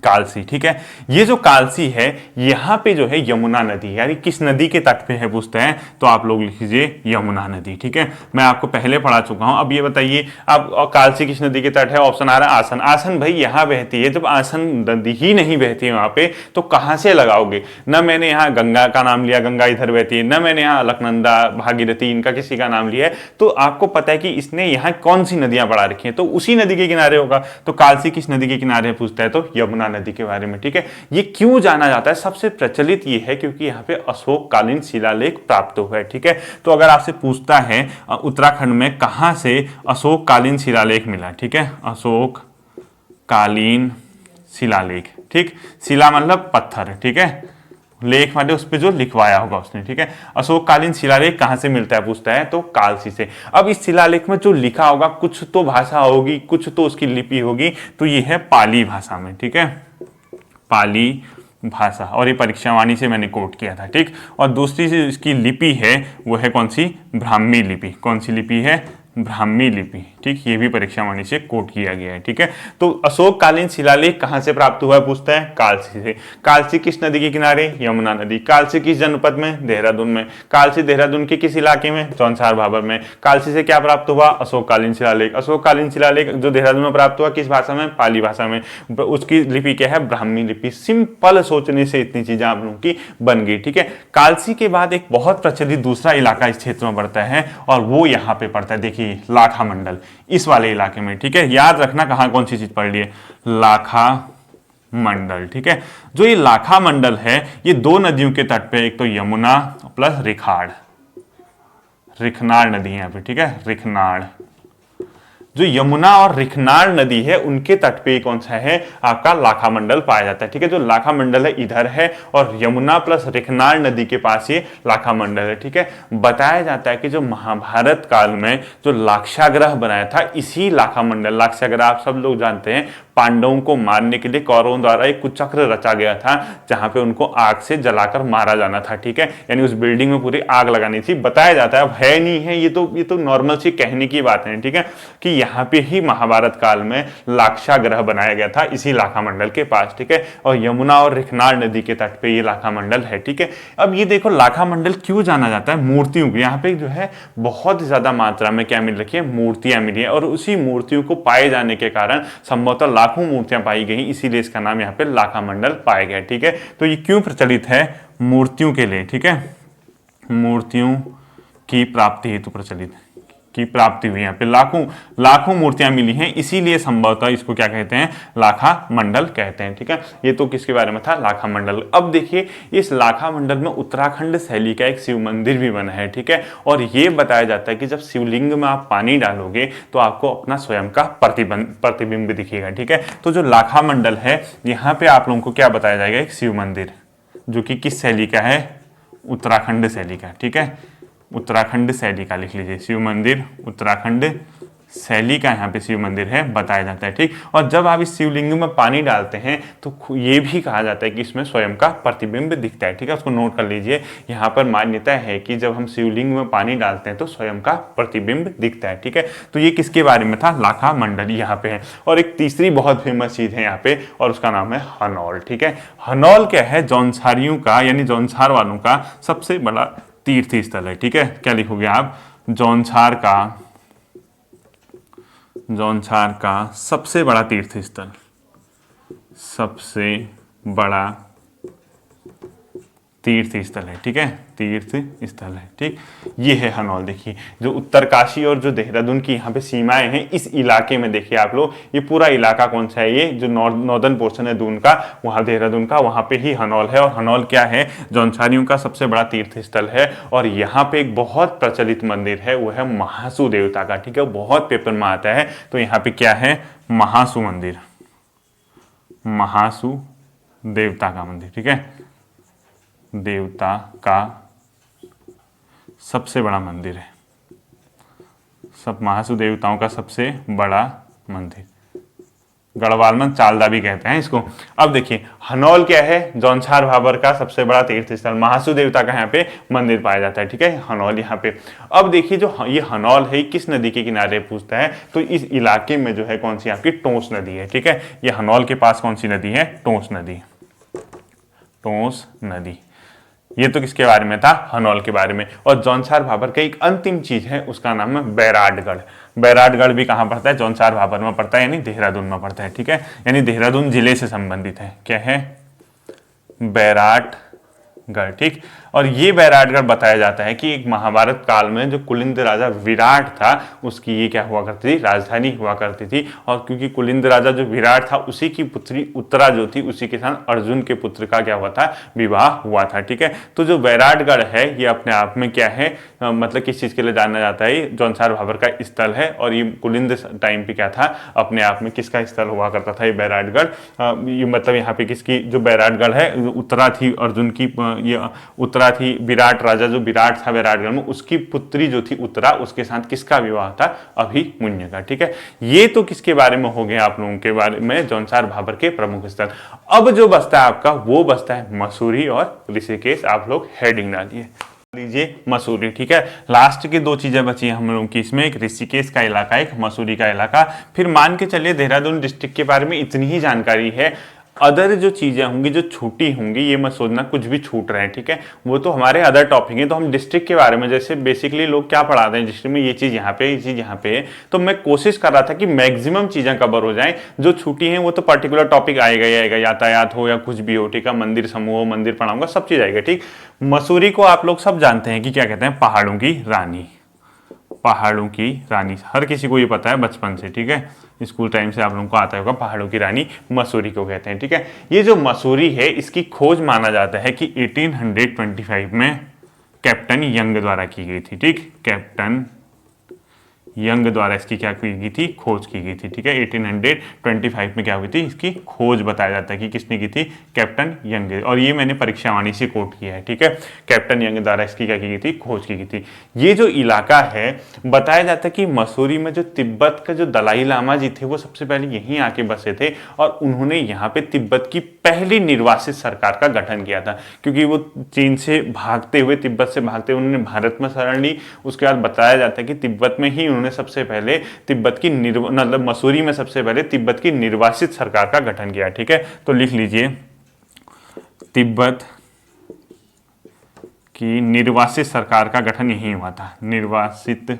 कालसी। ठीक है, ये जो कालसी है, यहाँ पे जो है यमुना नदी, यानी किस नदी के तट पे है पूछते हैं, तो आप लोग लिख लीजिए यमुना नदी। ठीक है, मैं आपको पहले पढ़ा चुका हूं। अब ये बताइए, अब कालसी किस नदी के तट है? ऑप्शन आ रहा है आसन। आसन भाई यहाँ बहती है, जब आसन नदी ही नहीं बहती है वहां पे, तो कहां से लगाओगे? न मैंने यहाँ गंगा का नाम लिया, गंगा इधर बहती है, न मैंने यहाँ अलकनंदा, भागीरथी, इनका किसी का नाम लिया है। तो आपको पता है कि इसने यहाँ कौन सी नदियां पढ़ा रखी हैं, तो उसी नदी के किनारे होगा। तो कालसी किस नदी के किनारे है पूछता है, तो यमुना नदी के बारे में। ठीक है, ये क्यों जाना जाता है? सबसे प्रचलित ये है क्योंकि यहाँ पे अशोक कालीन शिलालेख प्राप्त हुआ है। ठीक है, तो अगर आपसे पूछता है उत्तराखंड में कहां से अशोक कालीन शिलालेख मिला, ठीक है, अशोक कालीन शिलालेख, ठीक, शिला मतलब पत्थर, ठीक है, लेख वाले उस पर जो लिखवाया होगा उसने। ठीक है, अशोक कालीन शिलालेख कहां से मिलता है पूछता है, तो कालसी से। अब इस शिलालेख में जो लिखा होगा, कुछ तो भाषा होगी, कुछ तो उसकी लिपि होगी, तो ये है पाली भाषा में। ठीक है, पाली भाषा, और ये परीक्षावाणी से मैंने कोट किया था। ठीक, और दूसरी से इसकी लिपि है वो है कौन सी? ब्राह्मी लिपि। कौन सी लिपि है? ब्राह्मी लिपि। ठीक, ये भी परीक्षावाणी से कोट किया गया है। ठीक है, तो अशोक कालीन शिलालेख कहां से प्राप्त हुआ है पूछता है, कालसी से। कालसी किस नदी के किनारे? यमुना नदी। कालसी किस जनपद में? देहरादून में। कालसी देहरादून के किस इलाके में? जौनसार भाबर में। कालसी से क्या प्राप्त हुआ? अशोक कालीन शिलालेख। अशोक कालीन शिलालेख जो देहरादून में प्राप्त हुआ, किस भाषा में? पाली भाषा में। उसकी लिपि क्या है? ब्राह्मी लिपि। सिंपल सोचने से इतनी चीजें आप लोगों की बन गई। ठीक है, कालसी के बाद एक बहुत प्रचलित दूसरा इलाका इस क्षेत्र में पड़ता है, और वो यहाँ पे पड़ता है, देखिए लाखा मंडल, इस वाले इलाके में। ठीक है, याद रखना कहां कौन सी चीज पढ़ लिए, लाखा मंडल। ठीक है, जो ये लाखा मंडल है, ये दो नदियों के तट पे, एक तो यमुना प्लस रिखनाड़ नदी है यहाँ पे। ठीक है, रिखनाड़, जो यमुना और रिखनाड़ नदी है उनके तट पे कौन सा है? आपका लाखा मंडल पाया जाता है। ठीक है, जो लाखा मंडल है इधर है, और यमुना प्लस रिखनाड़ नदी के पास ये लाखा मंडल है। ठीक है, बताया जाता है कि जो महाभारत काल में जो लाक्षागृह बनाया था, इसी लाखा मंडल, लाक्षागृह आप सब लोग जानते हैं, पांडवों को मारने के लिए कौरवों द्वारा एक कुचक्र रचा गया था, जहां पे उनको आग से जलाकर मारा जाना था। ठीक है, यानी उस बिल्डिंग में पूरी आग लगानी थी। बताया जाता है, अब है नहीं है, ये तो नॉर्मल सी कहने की बात है। ठीक है, कि यहाँ पे ही महाभारत काल में लाक्षागृह बनाया गया था, इसी लाखा मंडल के पास। ठीक है, और यमुना और रिखनाड़ नदी के तट पे ये लाखा मंडल है। ठीक है, अब ये देखो लाखा मंडल क्यों जाना जाता है? मूर्तियों को यहाँ पे जो है बहुत ज्यादा मात्रा में क्या मिल रखी है? मूर्तियां मिली है, और उसी मूर्तियों को पाए जाने के कारण संभवतः लाखों मूर्तियां पाई गई, इसीलिए इसका नाम यहाँ पे लाखा मंडल पाया गया। ठीक है, तो ये क्यों प्रचलित है? मूर्तियों के लिए। ठीक है, मूर्तियों की प्राप्ति हेतु प्रचलित की प्राप्ति हुई, यहाँ पे लाखों मूर्तियां मिली हैं, इसीलिए संभवतः इसको क्या कहते हैं? लाखा मंडल कहते हैं। ठीक है, ये तो किसके बारे में था? लाखा मंडल। अब देखिए, इस लाखा मंडल में उत्तराखंड शैली का एक शिव मंदिर भी बना है। ठीक है, और ये बताया जाता है कि जब शिवलिंग में आप पानी डालोगे तो आपको अपना स्वयं का प्रतिबिंब दिखेगा। ठीक है, तो जो लाखा मंडल है, यहाँ पे आप लोगों को क्या बताया जाएगा? एक शिव मंदिर, जो कि किस शैली का है? उत्तराखंड शैली का। ठीक है, उत्तराखंड शैली का लिख लीजिए, शिव मंदिर उत्तराखंड शैली का यहाँ पे शिव मंदिर है, बताया जाता है। ठीक, और जब आप इस शिवलिंग में पानी डालते हैं तो ये भी कहा जाता है कि इसमें स्वयं का प्रतिबिंब दिखता है। ठीक है, उसको नोट कर लीजिए। यहाँ पर मान्यता है कि जब हम शिवलिंग में पानी डालते हैं तो स्वयं का प्रतिबिंब दिखता है। ठीक है, तो ये किसके बारे में था? लाखा मंडल यहाँ पे है। और एक तीसरी बहुत फेमस चीज है यहाँ पे, और उसका नाम है हनौल। ठीक है, हनौल क्या है? जौनसारियों का, यानी जौनसार वालों का सबसे बड़ा तीर्थ स्थल है। ठीक है, क्या लिखोगे आप? जौनसार का सबसे बड़ा तीर्थ स्थल, सबसे बड़ा तीर्थ स्थल है। ठीक है, तीर्थ स्थल है। ठीक, ये है हनौल। देखिए, जो उत्तरकाशी और जो देहरादून की यहाँ पे सीमाएं हैं, इस इलाके में देखिए आप लोग, ये पूरा इलाका कौन सा है? ये जो नॉर्दर्न पोर्शन है दून का, वहाँ देहरादून का, वहाँ पे ही हनौल है। और हनौल क्या है? जौनसारियों का सबसे बड़ा तीर्थ स्थल है। और यहाँ पे एक बहुत प्रचलित मंदिर है, वो है महासु देवता का। ठीक है, बहुत पेपर में आता है। तो यहाँ पे क्या है? महासु मंदिर, महासु देवता का मंदिर। ठीक है, देवता का सबसे बड़ा मंदिर है, सब महासु देवताओं का सबसे बड़ा मंदिर, गढ़वाल में चालदा भी कहते हैं इसको। अब देखिए हनौल क्या है, जौनसार भाबर का सबसे बड़ा तीर्थ स्थल, महासु देवता का यहाँ पे मंदिर पाया जाता है, ठीक है, हनौल यहाँ पे। अब देखिए जो ये हनौल है किस नदी के किनारे पूछता है, तो इस इलाके में जो है कौन सी आपकी टोंस नदी है, ठीक है। ये हनौल के पास कौन सी नदी है, टोंस नदी, टोंस नदी। ये तो किसके बारे में था, हनौल के बारे में। और जौनसार भाबर का एक अंतिम चीज है, उसका नाम है बैराटगढ़। बैराटगढ़ भी कहाँ पड़ता है, जौनसार भाबर में पड़ता है, यानी देहरादून में पड़ता है, ठीक है, यानी देहरादून जिले से संबंधित है। क्या है, बैराटगढ़, ठीक। और ये बैराटगढ़ बताया जाता है कि एक महाभारत काल में जो कुलिंद राजा विराट था उसकी ये क्या हुआ करती थी, राजधानी हुआ करती थी। और क्योंकि कुलिंद राजा जो विराट था उसी की पुत्री उत्तरा जो थी, उसी के साथ अर्जुन के पुत्र का क्या हुआ था, विवाह हुआ था, ठीक है। तो जो बैराटगढ़ है ये अपने आप में क्या है, मतलब किस चीज के लिए जाना जाता है, ये जौनसार भाबर का स्थल है। और ये कुलिंद टाइम पे क्या था, अपने आप में किसका स्थल हुआ करता था ये बैराटगढ़। ये मतलब यहाँ पे किसकी, जो बैराटगढ़ है उत्तरा थी अर्जुन की, ये उत्तरा थी, विराट राजा जो विराट था बैराटगढ़ में, उसकी पुत्री जो थी उत्तरा, उसके साथ किसका विवाह था, अभिमन्यु का, ठीक है। ये तो किसके बारे में हो गया आप लोगों के बारे में, जौनसार भाबर के प्रमुख स्थल। अब जो बचता है आपका, वो बचता है मसूरी और ऋषिकेश। आप लोग हेडिंग डालिए, लीजिए मसूरी, ठीक है। लास्ट की दो चीजें बची हैं हम लोगों की इसमें, एक ऋषिकेश का इलाका, एक मसूरी का इलाका। फिर मान के चलिए देहरादून डिस्ट्रिक्ट के बारे में इतनी ही जानकारी है। अदर जो चीजें होंगी जो छूटी होंगी, ये मत सोचना कुछ भी छूट रहे हैं, ठीक है, वो तो हमारे अदर टॉपिक है। तो हम डिस्ट्रिक्ट के बारे में, जैसे बेसिकली लोग क्या पढ़ाते हैं डिस्ट्रिक्ट में, ये चीज यहाँ पे, ये चीज यहाँ पे है, तो मैं कोशिश कर रहा था कि मैक्सिमम चीजें कवर हो जाएं। जो छूटी हैं वो तो पर्टिकुलर टॉपिक आएगा ही आएगा, यातायात हो या कुछ भी हो, ठीक है, मंदिर समूह हो, मंदिर पढ़ाऊंगा, सब चीज आएगा, ठीक। मसूरी को आप लोग सब जानते हैं कि क्या कहते हैं, पहाड़ों की रानी, पहाड़ों की रानी, हर किसी को ये पता है बचपन से, ठीक है, स्कूल टाइम से आप लोगों को आता होगा, पहाड़ों की रानी मसूरी को कहते हैं, ठीक है। ये जो मसूरी है इसकी खोज माना जाता है कि 1825 में कैप्टन यंग द्वारा की गई थी, ठीक, कैप्टन यंग द्वारा इसकी क्या की गई थी, खोज की गई थी, ठीक है। 1825 में क्या हुई थी, इसकी खोज बताया जाता है कि किसने की थी, कैप्टन यंग। और ये मैंने परीक्षावाणी से कोट किया है, ठीक है, कैप्टन यंग द्वारा इसकी क्या की गई थी, खोज की गई थी। ये जो इलाका है बताया जाता है कि मसूरी में जो तिब्बत का जो दलाई लामा जी थे वो सबसे पहले यहीं आके बसे थे, और उन्होंने यहाँ पे तिब्बत की पहली निर्वासित सरकार का गठन किया था। क्योंकि वो चीन से भागते हुए, तिब्बत से भागते हुए उन्होंने भारत में शरण ली। उसके बाद बताया जाता है कि तिब्बत में ही उन्होंने सबसे पहले तिब्बत की मतलब मसूरी में सबसे पहले तिब्बत की निर्वासित सरकार का गठन किया, ठीक है। तो लिख लीजिए, तिब्बत की निर्वासित सरकार का गठन यहीं हुआ था। निर्वासित,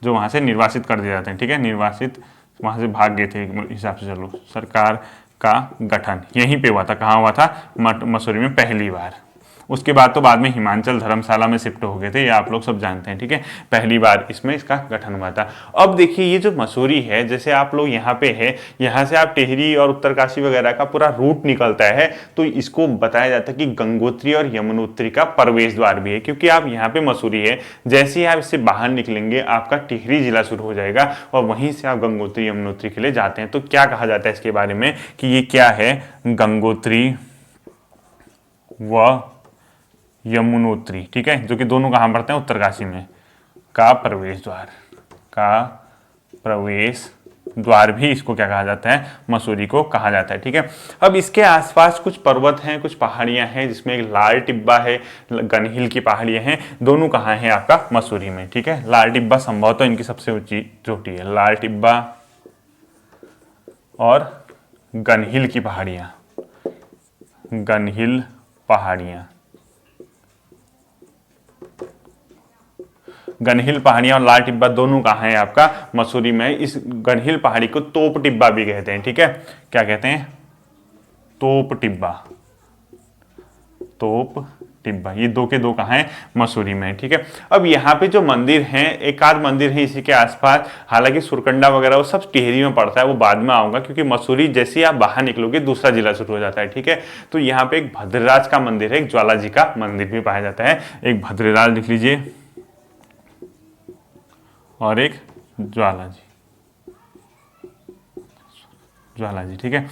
जो वहां से निर्वासित कर दिए जाते हैं, ठीक है, निर्वासित वहां से भाग गए थे हिसाब से, चलो, सरकार का गठन यहीं पे हुआ था। कहाँ हुआ था, मसूरी में पहली बार। उसके बाद तो बाद में हिमाचल धर्मशाला में शिफ्ट हो गए थे, ये आप लोग सब जानते हैं, ठीक है। पहली बार इसमें इसका गठन हुआ था। अब देखिए ये जो मसूरी है, जैसे आप लोग यहाँ पे है, यहाँ से आप टिहरी और उत्तरकाशी वगैरह का पूरा रूट निकलता है, तो इसको बताया जाता है कि गंगोत्री और यमुनोत्री का प्रवेश द्वार भी है। क्योंकि आप यहाँ पे मसूरी है, जैसे ही आप इससे बाहर निकलेंगे आपका टिहरी जिला शुरू हो जाएगा, और वहीं से आप गंगोत्री यमुनोत्री के लिए जाते हैं। तो क्या कहा जाता है इसके बारे में कि ये क्या है, गंगोत्री व यमुनोत्री, ठीक है, जो कि दोनों कहाँ पड़ते हैं, उत्तरकाशी में, का प्रवेश द्वार, का प्रवेश द्वार भी इसको क्या कहा जाता है, मसूरी को कहा जाता है, ठीक है। अब इसके आसपास कुछ पर्वत हैं, कुछ पहाड़ियां हैं, जिसमें एक लाल टिब्बा है, गनहिल की पहाड़ियां हैं, दोनों कहाँ हैं आपका, मसूरी में, ठीक है। लाल टिब्बा संभवतः इनकी सबसे ऊंची चोटी है, लाल टिब्बा और गनहिल की पहाड़ियां, गनहिल पहाड़ियां, गनहिल पहाड़ियां और लाल टिब्बा दोनों कहाँ है आपका, मसूरी में। इस गनहिल पहाड़ी को तोप टिब्बा भी कहते हैं, ठीक है, क्या कहते हैं, तोप टिब्बा, तोप टिब्बा, ये दो के दो कहाँ है, मसूरी में, ठीक है। अब यहाँ पे जो मंदिर हैं, एक आध मंदिर है इसी के आसपास, हालांकि सुरकंडा वगैरह वो सब टिहरी में पड़ता है, वो बाद में आऊंगा, क्योंकि मसूरी जैसे ही आप बाहर निकलोगे दूसरा जिला शुरू हो जाता है, ठीक है। तो यहाँ पे एक भद्रराज का मंदिर है, एक ज्वाला जी का मंदिर भी पाया जाता है, एक भद्रराज लिख लीजिए और एक ज्वाला जी, ज्वाला जी, ठीक है।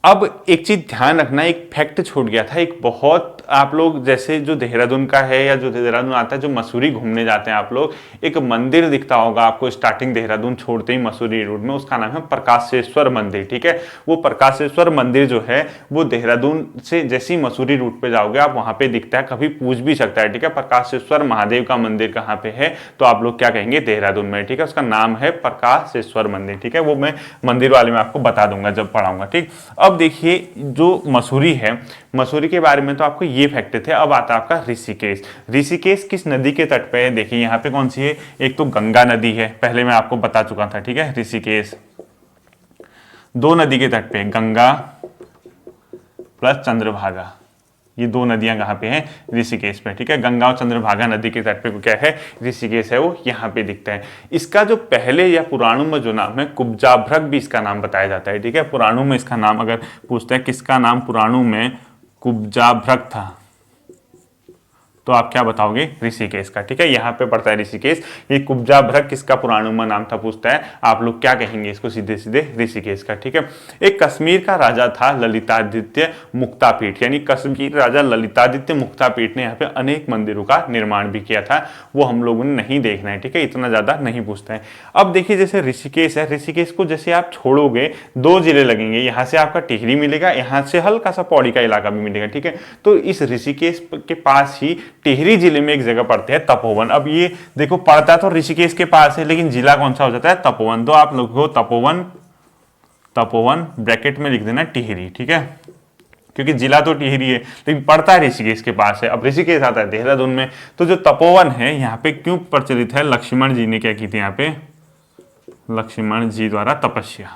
अब एक चीज ध्यान रखना, एक फैक्ट छूट गया था, एक बहुत आप लोग जैसे जो देहरादून का है या जो देहरादून आता है, जो मसूरी घूमने जाते हैं आप लोग, एक मंदिर दिखता होगा आपको स्टार्टिंग देहरादून छोड़ते ही मसूरी रोड में, उसका नाम है प्रकाशेश्वर मंदिर। ठीक है, वो प्रकाशेश्वर मंदिर जो है वो देहरादून से जैसे ही मसूरी रूट पे जाओगे आप वहां पे दिखता है, कभी पूछ भी सकता है। ठीक है, प्रकाशेश्वर महादेव का मंदिर कहाँ पे है, तो आप लोग क्या कहेंगे, देहरादून में। ठीक है, उसका नाम है प्रकाशेश्वर मंदिर। ठीक है, वो मैं मंदिर वाले में आपको बता दूंगा जब पढ़ाऊंगा। ठीक, अब देखिए जो मसूरी है, मसूरी के बारे में तो आपको ये फैक्ट थे। अब आता है आपका ऋषिकेश। ऋषिकेश किस नदी के तट पे है, देखिए यहाँ पे कौन सी है, एक तो गंगा नदी है, पहले मैं आपको बता चुका था। ठीक है, ऋषिकेश दो नदी के तट पे, गंगा प्लस चंद्रभागा, ये दो नदियां कहाँ पे हैं, ऋषिकेश पे। ठीक है, गंगा और चंद्रभागा नदी के तट पे क्या है, ऋषिकेश है, वो यहाँ पे दिखता है। इसका जो पहले या पुराणों में जो नाम है, कुब्जाभ्रक भी इसका नाम बताया जाता है। ठीक है, पुराणों में इसका नाम अगर पूछते हैं किसका नाम पुराणों में कुब्जाभ्रक था, तो आप क्या बताओगे, ऋषिकेश का। ठीक है, यहाँ पे पड़ता है ऋषिकेश। ये कुब्जाभ्रक किसका पुराणों में नाम था पूछता है, आप लोग क्या कहेंगे इसको, सीधे सीधे ऋषिकेश का। ठीक है, एक कश्मीर का राजा था ललितादित्य मुक्तापीठ, यानी कश्मीर राजा ललितादित्य मुक्तापीठ ने यहाँ पे अनेक मंदिरों का निर्माण भी किया था, वो हम लोगों ने नहीं देखना है। ठीक है, इतना ज्यादा नहीं पूछते हैं। अब देखिए जैसे ऋषिकेश है, ऋषिकेश को जैसे आप छोड़ोगे दो जिले लगेंगे, यहाँ से आपका टिहरी मिलेगा, यहाँ से हल्का सा पौड़ी का इलाका भी मिलेगा। ठीक है, तो इस ऋषिकेश के पास ही टिहरी जिले में एक जगह पड़ते हैं तपोवन। अब ये देखो पड़ता तो ऋषिकेश के पास है, लेकिन जिला कौन सा हो जाता है, तपोवन। तो आप लोग को तपोवन, तपोवन ब्रैकेट में लिख देना टिहरी। ठीक है, क्योंकि जिला तो टिहरी है लेकिन पड़ता है ऋषिकेश के पास है। अब ऋषिकेश आता है देहरादून में, तो जो तपोवन है यहाँ पे क्यों प्रचलित है, लक्ष्मण जी ने क्या की थी यहाँ पे, लक्ष्मण जी द्वारा तपस्या।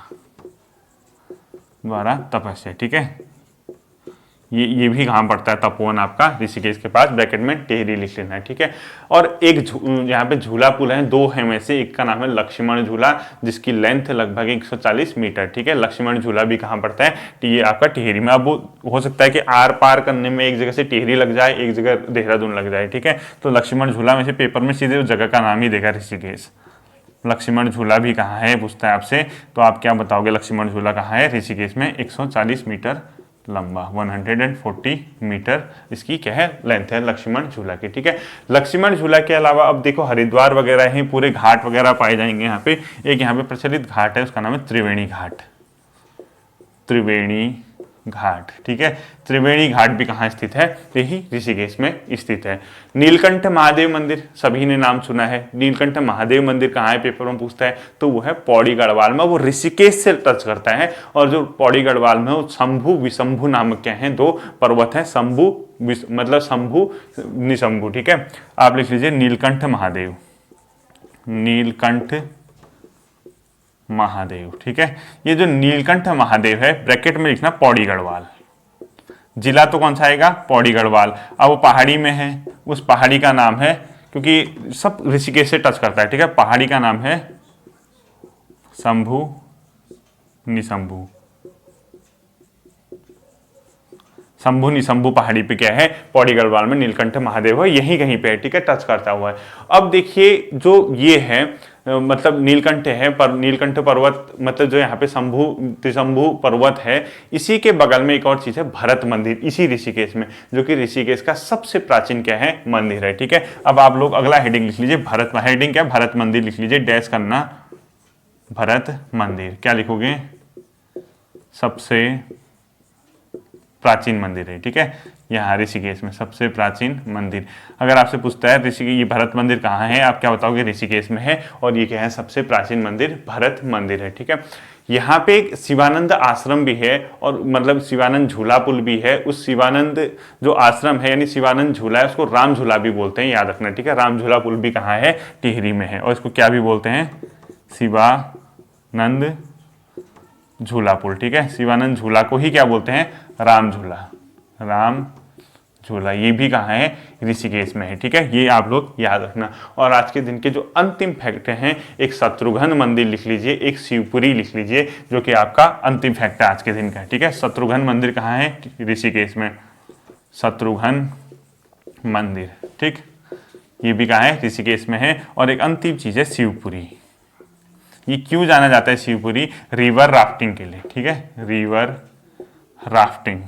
ठीक है, ये भी कहाँ पड़ता है, तपोवन आपका ऋषिकेश के पास, ब्रैकेट में टिहरी लिख लेना है। ठीक है, और एक यहाँ पे झूला पुल है, दो है में से एक का नाम है लक्ष्मण झूला, जिसकी लेंथ लगभग 140 मीटर। ठीक है, लक्ष्मण झूला भी कहाँ पड़ता है, ये आपका टिहरी में। अब हो सकता है कि आर पार करने में एक जगह से टिहरी लग जाए, एक जगह देहरादून लग जाए। ठीक है, तो लक्ष्मण झूला में से पेपर में सीधे उस जगह का नाम ही देगा ऋषिकेश। लक्ष्मण झूला भी कहाँ है पूछता है आपसे, तो आप क्या बताओगे, लक्ष्मण झूला कहाँ है, ऋषिकेश में, 140 मीटर लंबा, 140 मीटर इसकी क्या है, लेंथ है लक्ष्मण झूला की। ठीक है, लक्ष्मण झूला के अलावा अब देखो हरिद्वार वगैरह हैं, पूरे घाट वगैरह पाए जाएंगे यहाँ पे। एक यहाँ पे प्रचलित घाट है, उसका नाम है त्रिवेणी घाट, त्रिवेणी घाट। ठीक है, त्रिवेणी घाट भी कहाँ स्थित है, यही ऋषिकेश में स्थित है। नीलकंठ महादेव मंदिर सभी ने नाम सुना है, नीलकंठ महादेव मंदिर कहाँ है, पेपर में पूछता है, तो वो है पौड़ी गढ़वाल में, वो ऋषिकेश से टच करता है। और जो पौड़ी गढ़वाल में वो शंभु विशंभु नामक क्या है, दो पर्वत है, शंभु मतलब शंभु निशंभु। ठीक है, आप लिख लीजिए नीलकंठ महादेव, नीलकंठ महादेव। ठीक है, ये जो नीलकंठ महादेव है ब्रैकेट में लिखना पौड़ी गढ़वाल, जिला तो कौन सा आएगा, पौड़ी गढ़वाल। अब वो पहाड़ी में है, उस पहाड़ी का नाम है, क्योंकि सब ऋषिकेश से टच करता है। ठीक है, पहाड़ी का नाम है शंभु निशंभु, शंभु निशंभु पहाड़ी पे क्या है, पौड़ी गढ़वाल में नीलकंठ महादेव है, यही कहीं पे है। ठीक है, टच करता हुआ है। अब देखिए जो ये है मतलब नीलकंठ है, पर नीलकंठ पर्वत मतलब जो यहाँ पे शंभु त्रिशंभु पर्वत है, इसी के बगल में एक और चीज है भरत मंदिर, इसी ऋषिकेश में, जो कि ऋषिकेश का सबसे प्राचीन क्या है, मंदिर है। ठीक है, अब आप लोग अगला हेडिंग लिख लीजिए, भरत, हेडिंग क्या, भरत मंदिर लिख लीजिए, डैश करना भरत मंदिर, क्या लिखोगे, सबसे प्राचीन मंदिर है। ठीक है, यहाँ ऋषिकेश में सबसे प्राचीन मंदिर। अगर आपसे पूछता है ऋषिकेश ये भरत मंदिर कहाँ है, आप क्या बताओगे, ऋषिकेश में है, और ये क्या है, सबसे प्राचीन मंदिर भरत मंदिर है। ठीक है, यहाँ पे एक शिवानंद आश्रम भी है, और मतलब शिवानंद झूला पुल भी है। उस शिवानंद जो आश्रम है यानी शिवानंद झूला है, उसको राम झूला भी बोलते हैं, याद रखना। ठीक है, राम झूला पुल भी कहाँ है, टिहरी में है, और इसको क्या भी बोलते हैं, शिवानंद झूला पुल। ठीक है, शिवानंद झूला को ही क्या बोलते हैं, राम झूला, राम झूला, ये भी कहाँ है, ऋषिकेश में है। ठीक है, ये आप लोग याद रखना। और आज के दिन के जो अंतिम फैक्ट हैं, एक शत्रुघ्न मंदिर लिख लीजिए, एक शिवपुरी लिख लीजिए, जो कि आपका अंतिम फैक्ट है आज के दिन का। ठीक है, शत्रुघ्न मंदिर कहाँ है, ऋषिकेश में, शत्रुघ्न मंदिर। ठीक, ये भी कहाँ है, ऋषिकेश में है। और एक अंतिम चीज है शिवपुरी, ये क्यों जाना जाता है शिवपुरी, रिवर राफ्टिंग के लिए। ठीक है, रिवर राफ्टिंग।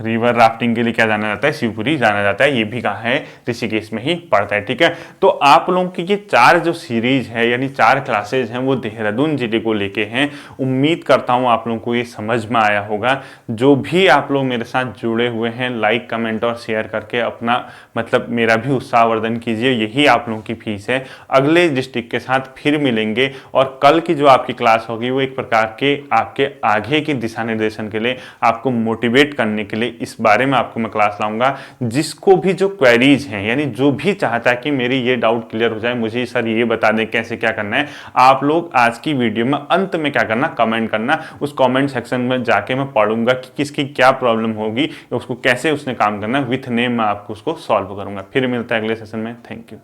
रिवर राफ्टिंग के लिए क्या जाना जाता है? शिवपुरी जाना जाता है। ये भी कहाँ है? ऋषिकेश में ही पड़ता है। ठीक है, तो आप लोगों की ये 4 जो सीरीज है यानी 4 क्लासेज हैं वो देहरादून जिले को लेके हैं। उम्मीद करता हूँ आप लोगों को ये समझ में आया होगा। जो भी आप लोग मेरे साथ जुड़े हुए हैं, लाइक कमेंट और शेयर करके अपना मतलब मेरा भी उत्साहवर्धन कीजिए। यही आप लोगों की फीस है। अगले डिस्ट्रिक्ट के साथ फिर मिलेंगे और कल की जो आपकी क्लास होगी वो एक प्रकार के आपके आगे की दिशा निर्देशन के लिए, आपको मोटिवेट करने के लिए इस बारे में आपको मैं क्लास लाऊंगा। जिसको भी जो क्वेरीज हैं यानी जो भी चाहता है कि मेरी ये डाउट क्लियर हो जाए, मुझे सर ये बता दें कैसे क्या करना है, आप लोग आज की वीडियो में अंत में क्या करना, कमेंट करना। उस कमेंट सेक्शन में जाके मैं पढ़ूंगा कि किसकी क्या प्रॉब्लम होगी, उसको कैसे उसने काम करना है, विथ नेम मैं आपको उसको सॉल्व करूंगा। फिर मिलता है अगले सेशन में। Thank you.